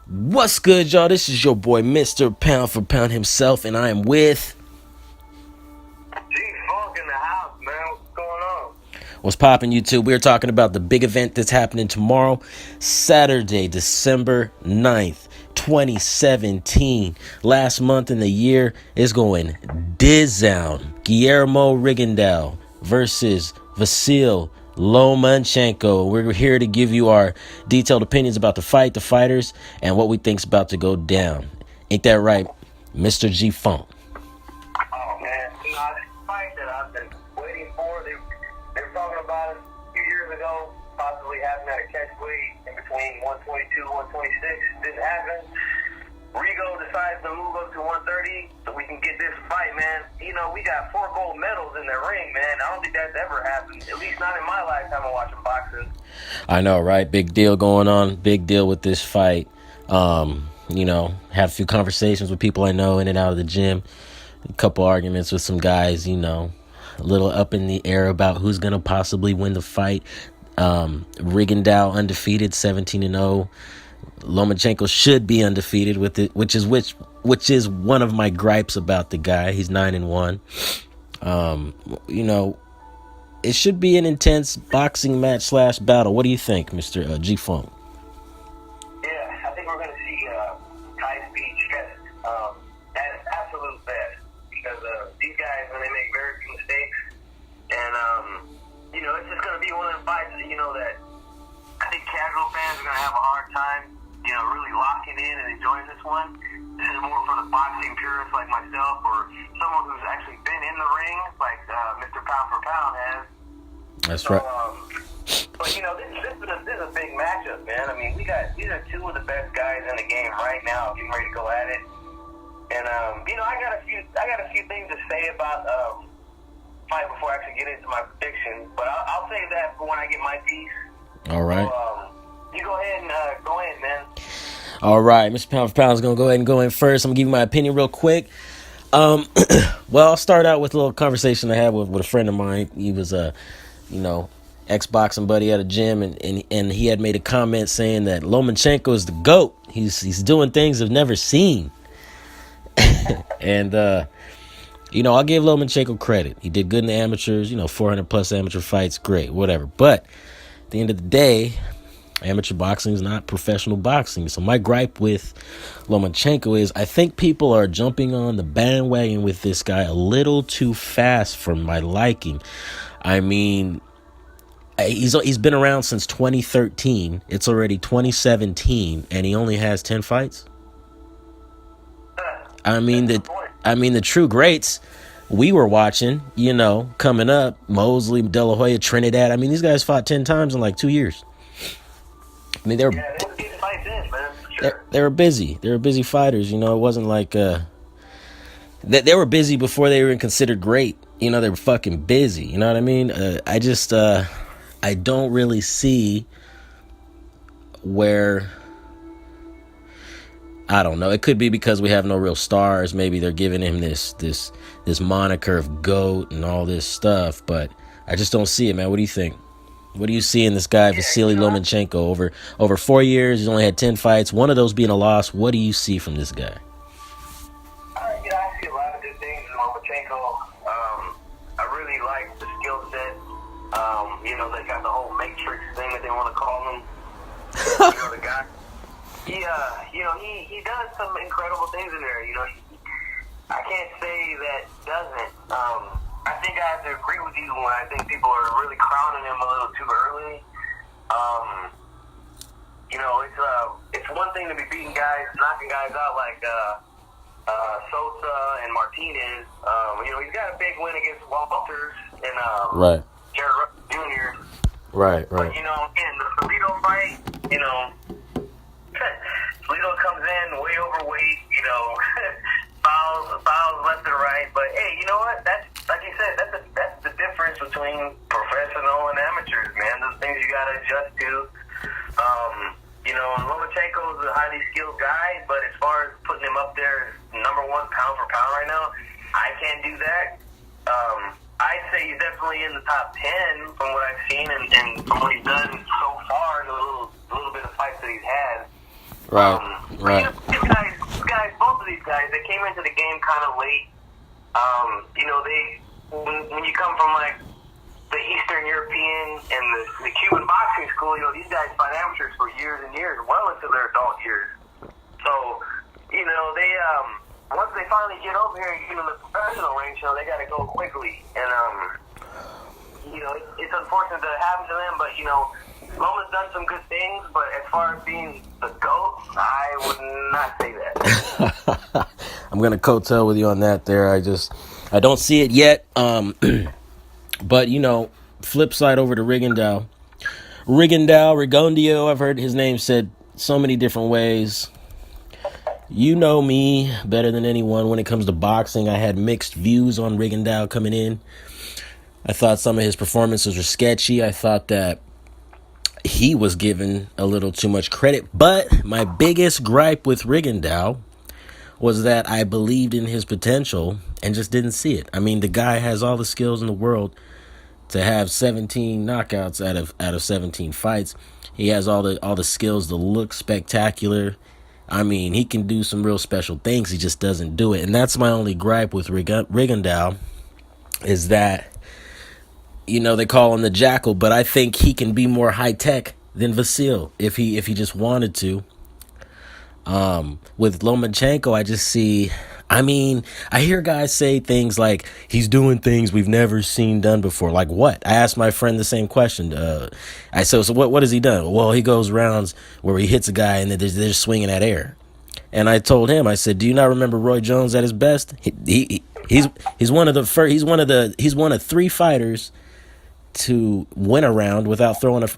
What's good, y'all? This is your boy, Mr. Pound for Pound himself, and I am with... G-Funk in the house, man. What's going on? What's poppin', YouTube? We're talking about the big event that's happening tomorrow, Saturday, December 9th, 2017. Last month in the year is going down. Guillermo Rigondeaux versus Vasyl Lomachenko. We're here to give you our detailed opinions about the fight, the fighters, and what we think's about to go down. Ain't that right, Mr. G-Funk? Oh, man. You know, this fight that I've been waiting for, they were talking about it a few years ago, possibly having at a catch weight in between 122 126. Didn't happen. Rigo decides to move up to 130 so we can get this fight, man. You know, we got 4 gold medals in the ring, man. I don't think that's ever happened, at least not in my lifetime of watching boxing. I know, right? Big deal going on. Big deal with this fight. You know, have a few conversations with people I know in and out of the gym. A couple arguments with some guys, you know, a little up in the air about who's going to possibly win the fight. Rigondeaux undefeated, 17-0. Lomachenko should be undefeated with it, which is one of my gripes about the guy. He's 9-1. You know, it should be an intense boxing match / battle. What do you think, Mr. G-Funk? Yeah, I think we're going to see high-speed chess at its absolute best because these guys, when they make very few mistakes, and, you know, it's just going to be one of the fights that, you know, that I think casual fans are going to have a hard time, you know, really locking in and enjoying this one. This is more for the boxing purists like myself or someone who's actually been in the ring like Mr. Pound for Pound has. That's right. But, you know, this is a big matchup, man. I mean, these are 2 of the best guys in the game right now getting ready to go at it. And, you know, I got a few things to say about fight before I actually get into my prediction. But I'll save that for when I get my piece. All right. So, you go ahead, man. All right, Mr. Pound for Pound is going to go ahead and go in first. I'm going to give you my opinion real quick. Well, I'll start out with a little conversation I had with a friend of mine. He was you know, ex-boxing buddy at a gym, and he had made a comment saying that Lomachenko is the GOAT. He's doing things I've never seen. And, you know, I'll give Lomachenko credit. He did good in the amateurs, you know, 400-plus amateur fights, great, whatever. But at the end of the day, amateur boxing is not professional boxing. So my gripe with Lomachenko is I think people are jumping on the bandwagon with this guy a little too fast for my liking. I mean, he's been around since 2013. It's already 2017, and he only has 10 fights. I mean, the true greats we were watching, you know, coming up, Mosley, De La Hoya, Trinidad. I mean, these guys fought 10 times in like 2 years. I mean, they were busy. They were busy fighters. You know, it wasn't like they were busy before they were even considered great. You know, they were fucking busy. You know what I mean? I don't really see where. I don't know. It could be because we have no real stars. Maybe they're giving him this moniker of GOAT and all this stuff. But I just don't see it, man. What do you think? What do you see in this guy, Vasyl Lomachenko? Over 4 years, he's only had 10 fights, one of those being a loss. What do you see from this guy? You know, I see a lot of good things in Lomachenko. I really like the skill set. You know, they got the whole matrix thing that they want to call him. You know, the guy. He does some incredible things in there. You know, I can't say that doesn't. I think I have to agree with you when I think people are really crowning him a little too early. You know, it's one thing to be beating guys, knocking guys out like Sosa and Martinez. You know, he's got a big win against Walters and Right. Jared Russell Jr. Right. But, you know, in the Toledo fight, you know, Toledo comes in way overweight, you know, fouls left and right. But hey, you know what? That's like you said. That's the difference between professional and amateurs, man. Those things you gotta adjust to. You know, Lomachenko is a highly skilled guy, but as far as putting him up there as #1 pound for pound right now, I can't do that. I'd say he's definitely in the top 10 from what I've seen and from what he's done so far, the little bit of fights that he's had. Right. But, Right. these guys, both of these guys, they came into the game kind of late. When you come from like the Eastern European and the Cuban boxing school, these guys fight amateurs for years and years, well into their adult years. So, they once they finally get over here and get in the professional range, they got to go quickly. And it's unfortunate that it happened to them, but Loma's done some good things. But as far as being the GOAT, I would not say that. I'm gonna coattail with you on that. I don't see it yet. But flip side over to Rigondeaux. I've heard his name said so many different ways. You know me better than anyone when it comes to boxing. I had mixed views on Rigondeaux coming in. I thought some of his performances were sketchy. I thought that he was given a little too much credit. But my biggest gripe with Rigondeaux was that I believed in his potential and just didn't see it. I mean, the guy has all the skills in the world to have 17 knockouts out of 17 fights. He has all the skills to look spectacular. I mean, he can do some real special things. He just doesn't do it. And that's my only gripe with Rigondeaux is that, they call him the Jackal, but I think he can be more high-tech than Vasyl if he just wanted to. With Lomachenko, I just see... I mean, I hear guys say things like, he's doing things we've never seen done before. Like what? I asked my friend the same question. I said, so what has he done? Well, he goes rounds where he hits a guy and they're just swinging at air. And I told him, I said, do you not remember Roy Jones at his best? He's one of the first. He's one of three fighters to win a round without throwing a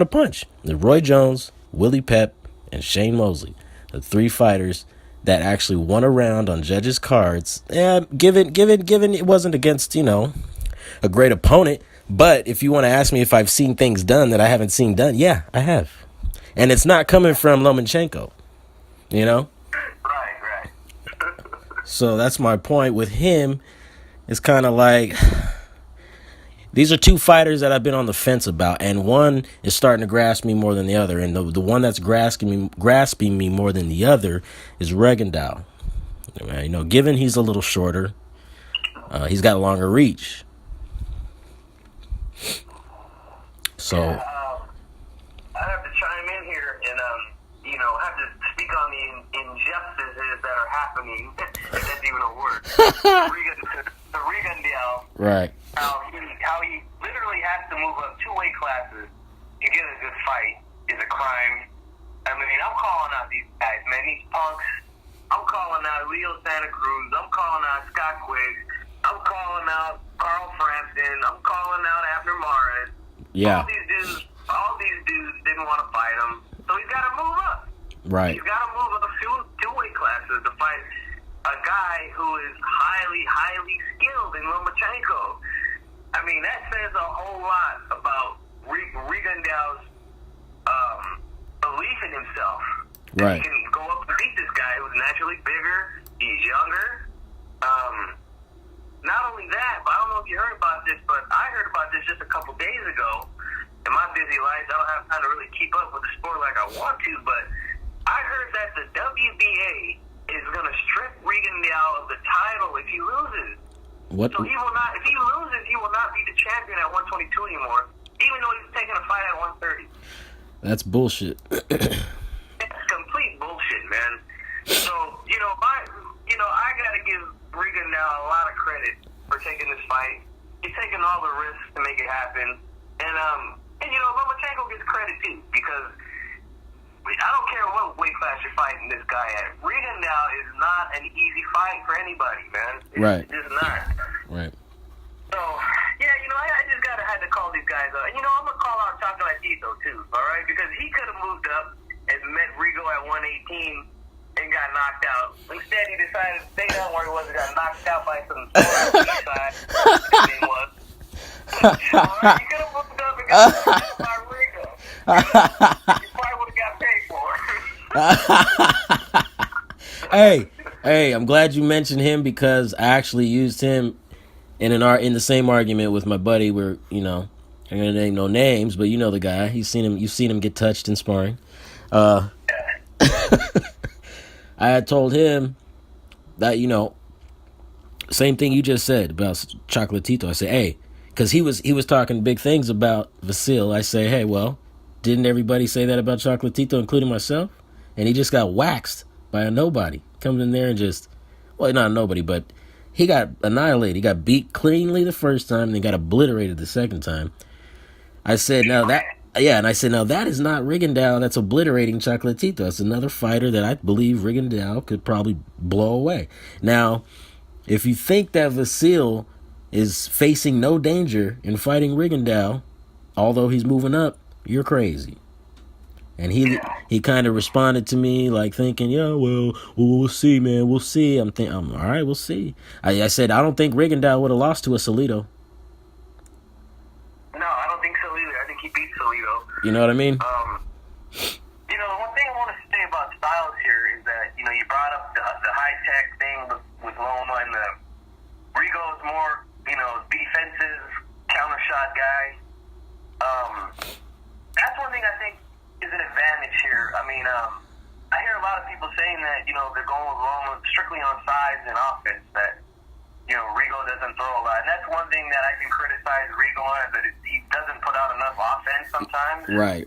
punch. Roy Jones, Willie Pep, and Shane Mosley, the three fighters that actually won a round on judges' cards. Given it wasn't against, a great opponent. But if you want to ask me if I've seen things done that I haven't seen done, yeah, I have. And it's not coming from Lomachenko, Right. So that's my point with him. It's kind of like... These are two fighters that I've been on the fence about, and one is starting to grasp me more than the other. And the one that's grasping me more than the other is Rigondeaux. Given he's a little shorter, he's got a longer reach. So I have to chime in here and have to speak on the injustices that are happening. If that's even a word. The Rigondeaux. Right. How he literally has to move up 2 weight classes to get a good fight is a crime. I mean, I'm calling out these guys, man. These punks. I'm calling out Leo Santa Cruz. I'm calling out Scott Quigg. I'm calling out Carl Frampton. I'm calling out Abner Mares. Yeah. All these dudes didn't want to fight him, so he's got to move up. Right. He's got to move up 2 weight classes to fight a guy who is highly, highly skilled in Lomachenko. I mean, that says a whole lot about Rigondeaux's belief in himself. Right. He can go up and beat this guy who's naturally bigger. He's younger. Not only that, but I don't know if you heard about this, but I heard about this just a couple days ago. In my busy life, I don't have time to really keep up with the sport like I want to, but I heard that the WBA is going to strip Rigondeaux of the title if he loses. What? So he will not. If he loses, he will not be the champion at 122 anymore, even though he's taking a fight at 130. That's bullshit. That's complete bullshit, man. So I gotta give Rigondeaux a lot of credit for taking this fight. He's taking all the risks to make it happen, and Lomachenko gets credit too because I don't care what weight class you're fighting this guy at. Rigondeaux is not an easy fight for anybody, man. It's just not. Right. So, I just had to call these guys out. And, I'm going to call out Chocolatito, too, all right? Because he could have moved up and met Rigo at 118 and got knocked out. Instead, he decided to stay down where he was and got knocked out by some side. His name was. All right, he could have moved up and got knocked out by Rigo. He probably would have got paid for it. Hey, I'm glad you mentioned him because I actually used him in the same argument with my buddy where, I'm gonna name no names, but you know the guy. You've seen him get touched in sparring. I had told him that, same thing you just said about Chocolatito. I say, hey, because he was talking big things about Vasyl. I say, hey, well, didn't everybody say that about Chocolatito, including myself? And he just got waxed by a nobody. Comes in there and just, well, not a nobody, but he got annihilated. He got beat cleanly the first time, and then got obliterated the second time. I said, now that is not Rigondeaux. That's obliterating Chocolatito. That's another fighter that I believe Rigondeaux could probably blow away. Now, if you think that Vasyl is facing no danger in fighting Rigondeaux, although he's moving up, you're crazy. And he kind of responded to me like thinking, yeah, well, we'll see, man, we'll see. I'm all right, we'll see. I said, I don't think Rigondeaux would have lost to a Salido. No, I don't think so either. I think he beat Salido. You know what I mean? One thing I want to say about Styles here is that, you brought up the high-tech thing with Loma, and the Rigo's more, defensive, counter-shot guy. That's one thing I think is an advantage here. I mean, I hear a lot of people saying that, they're going with Loma strictly on size and offense, that, Rigo doesn't throw a lot. And that's one thing that I can criticize Rigo on, is that he doesn't put out enough offense sometimes. Right.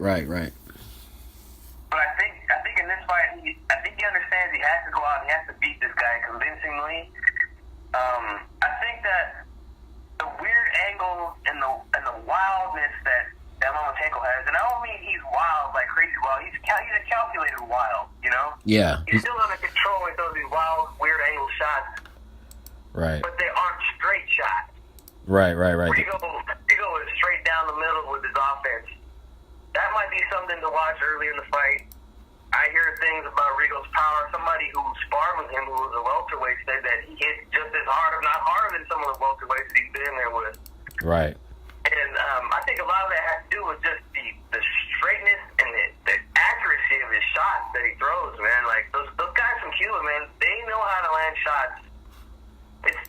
But I think in this fight, I think he understands he has to go out and he has to beat this guy convincingly. I think that the weird angle and the wildness that Lomachenko has, and I don't mean he's wild, like crazy wild. He's a calculated wild, Yeah. He's still under control with those wild, weird angle shots. Right. But they aren't straight shots. Right. Rigo is straight down the middle with his offense. That might be something to watch early in the fight. I hear things about Rigo's power. Somebody who sparred with him, who was a welterweight, said that he hit just as hard, if not harder, than some of the welterweights that he's been in there with. Right. And I think a lot of that has to do with just the straightness and the accuracy of his shots that he throws, man. Like, those guys from Cuba, man, they know how to land shots. It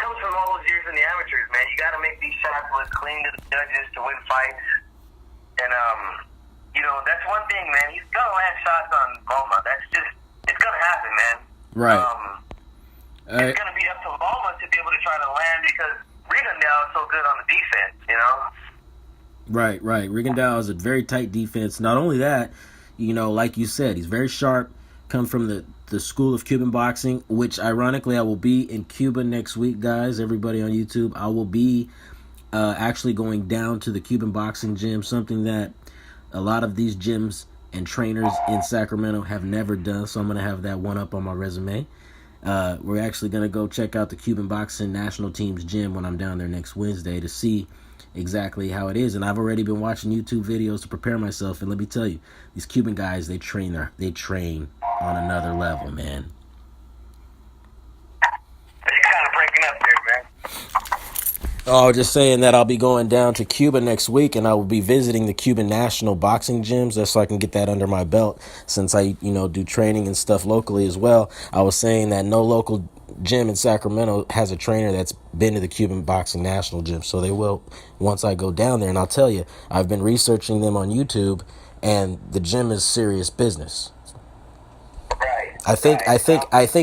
comes from all those years in the amateurs, man. You got to make these shots look clean to the judges to win fights. And, that's one thing, man. He's going to land shots on Loma. It's going to happen, man. Right. It's going to be up to Loma to be able to try to land, because Rigondeaux is so good on the defense, Right. Rigondeaux is a very tight defense. Not only that, like you said, he's very sharp, come from the school of Cuban boxing, which ironically I will be in Cuba next week, guys. Everybody on YouTube, I will be actually going down to the Cuban boxing gym, something that a lot of these gyms and trainers in Sacramento have never done, so I'm going to have that one up on my resume. We're actually going to go check out the Cuban boxing national team's gym when I'm down there next Wednesday to see exactly how it is. And I've already been watching YouTube videos to prepare myself, and let me tell you, these Cuban guys, they train on another level, man. You're kind of breaking up there, man. Oh, just saying that I'll be going down to Cuba next week, and I will be visiting the Cuban national boxing gyms. That's so I can get that under my belt, since I, do training and stuff locally as well. I was saying that no local gym in Sacramento has a trainer that's been to the Cuban boxing national gym, so they will once I go down there. And I'll tell you, I've been researching them on YouTube, and the gym is serious business. Right. I think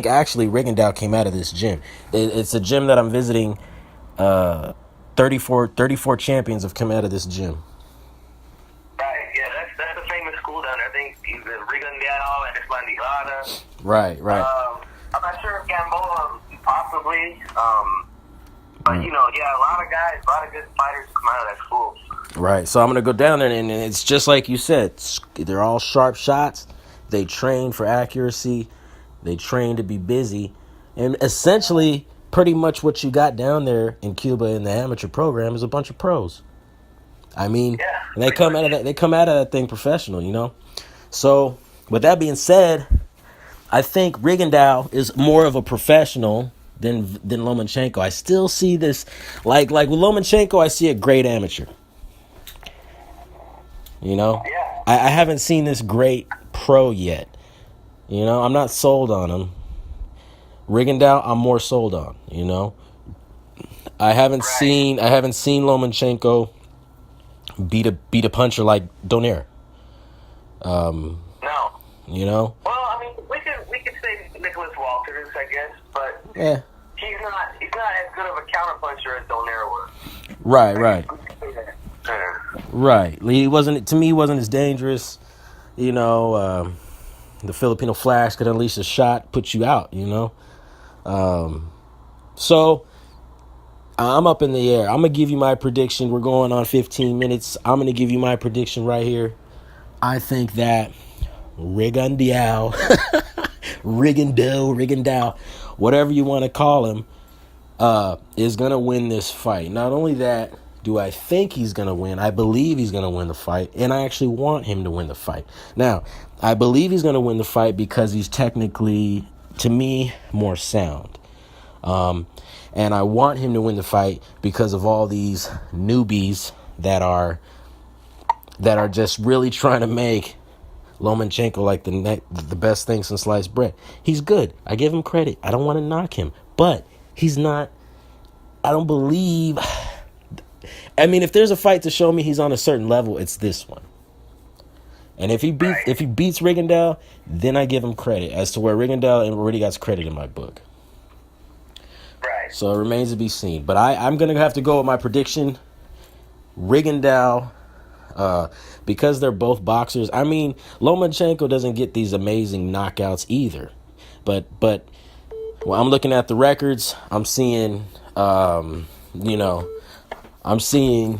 actually Rigondeaux came out of this gym. It's a gym that I'm visiting. 34 champions have come out of this gym. Right, yeah, that's a famous school down there. I think either Rigondeaux and Espandigada. Right. I'm not sure if Gamboa possibly. But, a lot of guys, a lot of good fighters come out of that school. Right, so I'm going to go down there, and it's just like you said. They're all sharp shots. They train for accuracy. They train to be busy. And essentially, pretty much what you got down there in Cuba in the amateur program is a bunch of pros. And they come out of that thing professional, So, with that being said, I think Rigondeaux is more of a professional than Lomachenko. I still see this, like with Lomachenko, I see a great amateur. Yeah. I haven't seen this great pro yet. I'm not sold on him. Rigondeaux, I'm more sold on. I haven't seen Lomachenko beat a puncher like Donaire. No. Well, guess, but Yeah. he's not as good of a counterpuncher as Donaire was. Right. Yeah. Right. He wasn't, to me, he wasn't as dangerous. You know, the Filipino Flash could unleash a shot, put you out, you know. So I'm up in the air. I'm going to give you my prediction. We're going on 15 minutes. I'm going to give you my prediction right here. I think that Rigondeaux, whatever you want to call him, is going to win this fight. Not only that, do I think he's going to win, I believe he's going to win the fight, and I actually want him to win the fight. Now, I believe he's going to win the fight because he's technically, to me, more sound. And I want him to win the fight because of all these newbies that are just really trying to make Lomachenko like the best thing since sliced bread. He's good. I give him credit. I don't want to knock him, but he's not. I don't believe. I mean, if there's a fight to show me he's on a certain level, it's this one. And if he beats Rigondeaux, then I give him credit as to where Rigondeaux already got credit in my book. Right. So it remains to be seen. But I'm going to have to go with my prediction. Rigondeaux, because they're both boxers. I mean, Lomachenko doesn't get these amazing knockouts either. But well, I'm looking at the records. I'm seeing, I'm seeing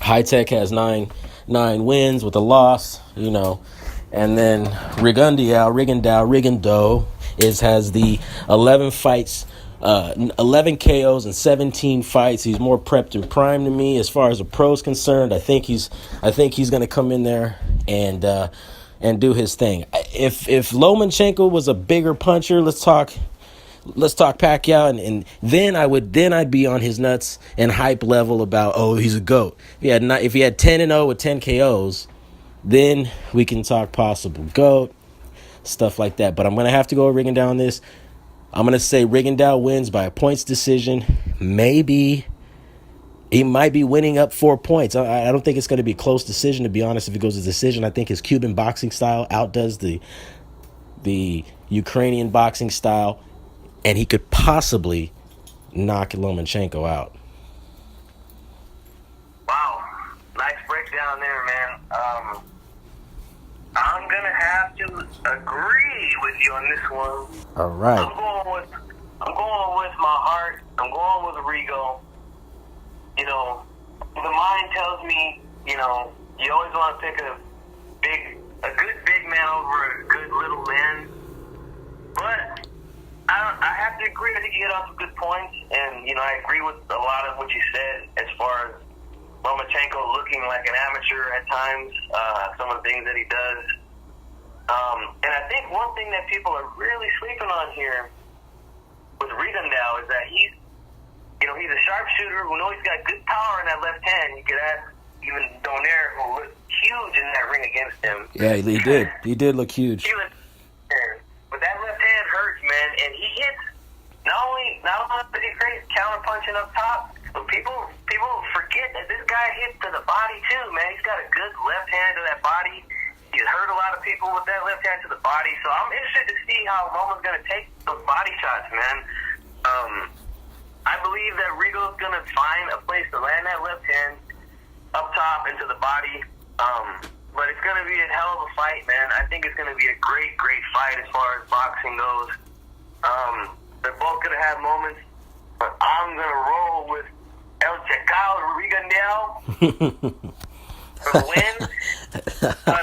High Tech has nine wins with a loss, and then Rigondeaux has the 11 fights, 11 KOs and 17 fights. He's more prepped and primed than me as far as a pro's concerned. I think he's going to come in there and do his thing. If Lomachenko was a bigger puncher, let's talk Pacquiao, and then I'd be on his nuts and hype level about, oh, he's a GOAT. If he had 10-0 with 10 KOs, then we can talk possible GOAT, stuff like that. But I'm gonna have to go with Rigondeaux on this. I'm gonna say Rigondeaux wins by a points decision. Maybe he might be winning up 4 points. I don't think it's going to be a close decision, to be honest. If it goes to decision, I think his Cuban boxing style outdoes the Ukrainian boxing style, and he could possibly knock Lomachenko out. Wow, nice breakdown there, man. I'm gonna have to agree with you on this one. All right. I'm going with my heart. I'm going with Rigo. The mind tells me, you always want to pick a good big man over a good little man. But I have to agree. I think you hit on some good points, and I agree with a lot of what you said as far as Lomachenko looking like an amateur at times. Some of the things that he does, and I think one thing that people are really sleeping on here with Rigondeaux is that he's a sharpshooter who knows he's got good power in that left hand. You could ask even Donaire, who looked huge in that ring against him. Yeah, he did. He did look huge. But that left hand hurts, man, and he hits. Not only does he create counter punching up top, but people forget that this guy hits to the body too, man. He's got a good left hand to that body. He's hurt a lot of people with that left hand to the body. So I'm interested to see how Loma's going to take those body shots, man. I believe that Rigo's going to find a place to land that left hand up top into the body. But it's going to be a hell of a fight, man. I think it's going to be a great, great fight as far as boxing goes. They're both going to have moments, but I'm going to roll with El Chacal Rigondeaux for the win. But,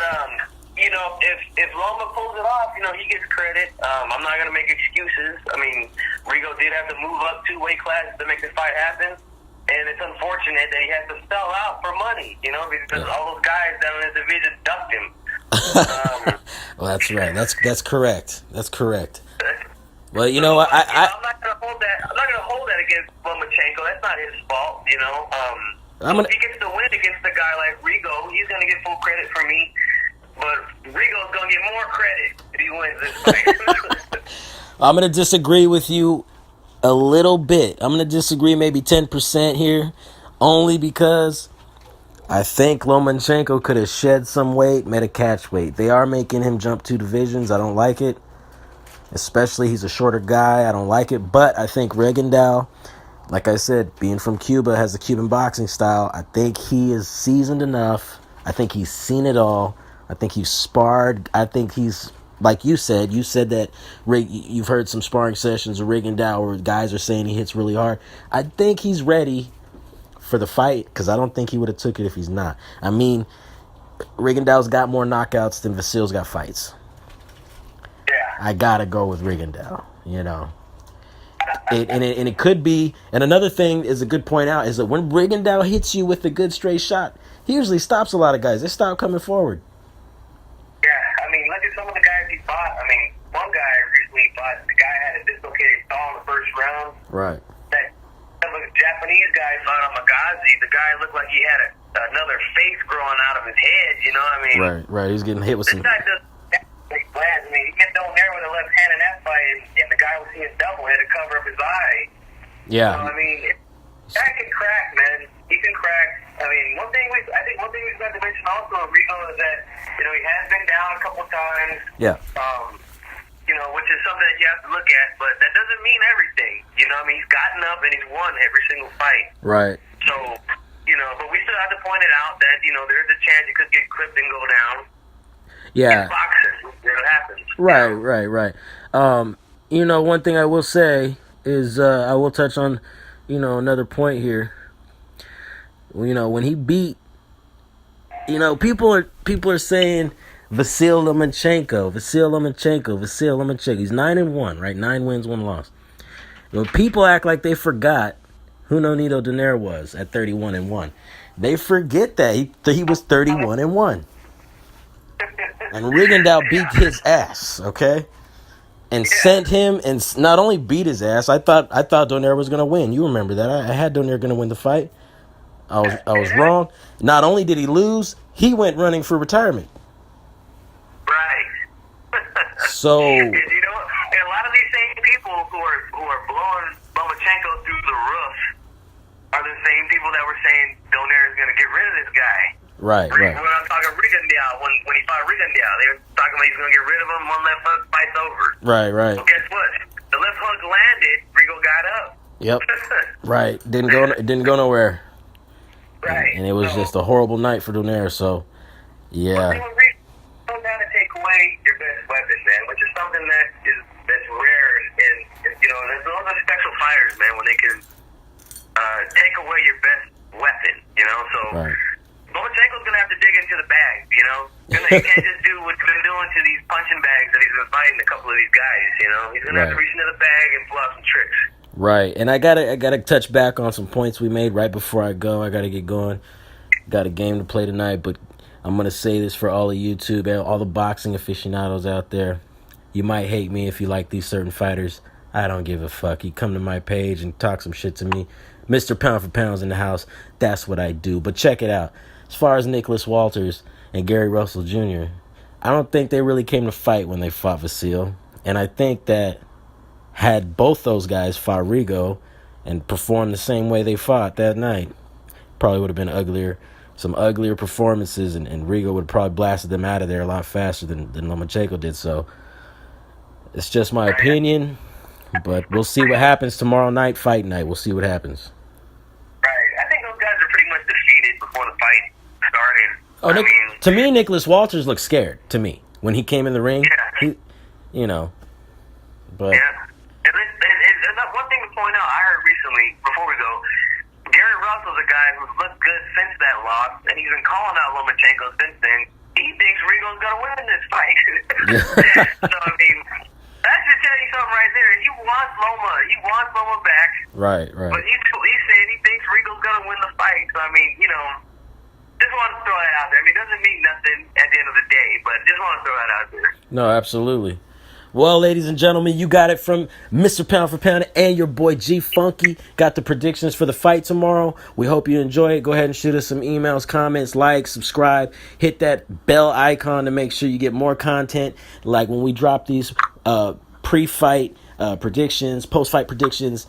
if Loma pulls it off, he gets credit. I'm not going to make excuses. I mean, Rigo did have to move up 2 weight classes to make this fight happen. And it's unfortunate that he has to sell out for money, because all those guys down in the division ducked him. Well, that's right. That's correct. That's correct. Well, I'm not gonna hold that. I'm not gonna hold that against Lomachenko. That's not his fault, If he gets the win against a guy like Rigo, he's gonna get full credit from me. But Rigo's gonna get more credit if he wins this fight. I'm gonna disagree with you a little bit. I'm going to disagree maybe 10% here, only because I think Lomachenko could have shed some weight, made a catch weight. They are making him jump 2 divisions. I don't like it. Especially, he's a shorter guy. I don't like it. But I think Rigondeaux, like I said, being from Cuba, has the Cuban boxing style. I think he is seasoned enough. I think he's seen it all. I think he's sparred. I think he's, like you said that you've heard some sparring sessions of Rigondeaux where guys are saying he hits really hard. I think he's ready for the fight because I don't think he would have took it if he's not. I mean, Rigondeaux's got more knockouts than Vasyl's got fights. Yeah. I gotta go with Rigondeaux, And it could be, and another thing is a good point out, is that when Rigondeaux hits you with a good straight shot, he usually stops a lot of guys. They stop coming forward. Yeah, I mean, look at some of the guys he fought. I mean, one guy recently fought, the guy had a dislocated jaw in the first round. Right. That Japanese guy fought on Magazi. The guy looked like he had another face growing out of his head, you know what I mean? Right. He's getting hit with this guy does I mean, he gets down there with a left hand in that fight, and the guy was seeing double, had to cover up his eye. Yeah. I mean, guy can crack, man. He can crack. I mean, one thing we forgot to mention also, Rigo, is that, he has been down a couple times. Yeah. Which is something that you have to look at, but that doesn't mean everything. I mean, he's gotten up and he's won every single fight. Right. So, but we still have to point it out that, there's a chance it could get clipped and go down. Yeah. In boxing, it happens. Right. One thing I will say is I will touch on, another point here. When he beat, people are saying Vasyl Lomachenko. He's 9-1, right? 9 wins, 1 loss. People act like they forgot who Nonito Donaire was at 31-1. They forget that he was 31-1. And Rigondeaux beat his ass, okay? And sent him, and not only beat his ass, I thought Donaire was going to win. You remember that. I had Donaire going to win the fight. I was wrong. Not only did he lose, he went running for retirement. Right. So... and a lot of these same people who are blowing Lomachenko through the roof are the same people that were saying Donaire is going to get rid of this guy. Right. When I'm talking Rigondeaux, when he fought Rigondeaux, they were talking about he's going to get rid of him, one left hook, fight's over. Right. Well, guess what? The left hook landed, Rigo got up. Yep. Right. Didn't go nowhere. Right. And it was just a horrible night for Donaire, so, yeah. You don't have to take away your best weapon, man, which is something that's rare, and those are special fighters, man, when they can take away your best weapon, so... Right. Lomachenko's going to have to dig into the bag, He can't just do what he's been doing to these punching bags that he's been fighting a couple of these guys, He's going to have to reach into the bag and pull out some tricks. Right, and I gotta touch back on some points we made right before I go. I gotta get going. Got a game to play tonight, but I'm gonna say this for all of YouTube and all the boxing aficionados out there. You might hate me if you like these certain fighters. I don't give a fuck. You come to my page and talk some shit to me. Mr. Pound for Pound's in the house. That's what I do. But check it out. As far as Nicholas Walters and Gary Russell Jr., I don't think they really came to fight when they fought Vasyl. And I think that had both those guys fought Rigo and performed the same way they fought that night, probably would have been some uglier performances, and Rigo would have probably blasted them out of there a lot faster than Lomachenko did. So it's just my opinion, but we'll see what happens tomorrow night, fight night. We'll see what happens. Right. I think those guys are pretty much defeated before the fight started. To me, Nicholas Walters looked scared, to me, when he came in the ring. Yeah. But... Yeah. And one thing to point out, I heard recently, before we go, Gary Russell's a guy who's looked good since that loss, and he's been calling out Lomachenko since then. He thinks Rigo's going to win this fight. So, I mean, that should tell you something right there. He wants Loma back. Right. But he's saying he thinks Rigo's going to win the fight. So, I mean, just want to throw that out there. I mean, it doesn't mean nothing at the end of the day, but just want to throw that out there. No, absolutely. Well, ladies and gentlemen, you got it from Mr. Pound for Pound and your boy G Funky. Got the predictions for the fight tomorrow. We hope you enjoy it. Go ahead and shoot us some emails, comments, like, subscribe. Hit that bell icon to make sure you get more content. Like when we drop these pre-fight predictions, post-fight predictions.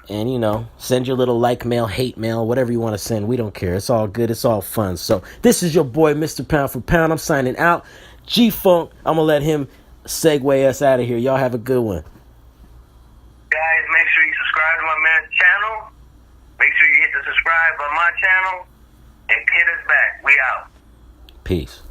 And, send your little like mail, hate mail, whatever you want to send. We don't care. It's all good. It's all fun. So this is your boy, Mr. Pound for Pound. I'm signing out. G-Funk, I'm going to let him segue us out of here. Y'all have a good one. Guys, make sure you subscribe to my man's channel. Make sure you hit the subscribe on my channel. And hit us back. We out. Peace.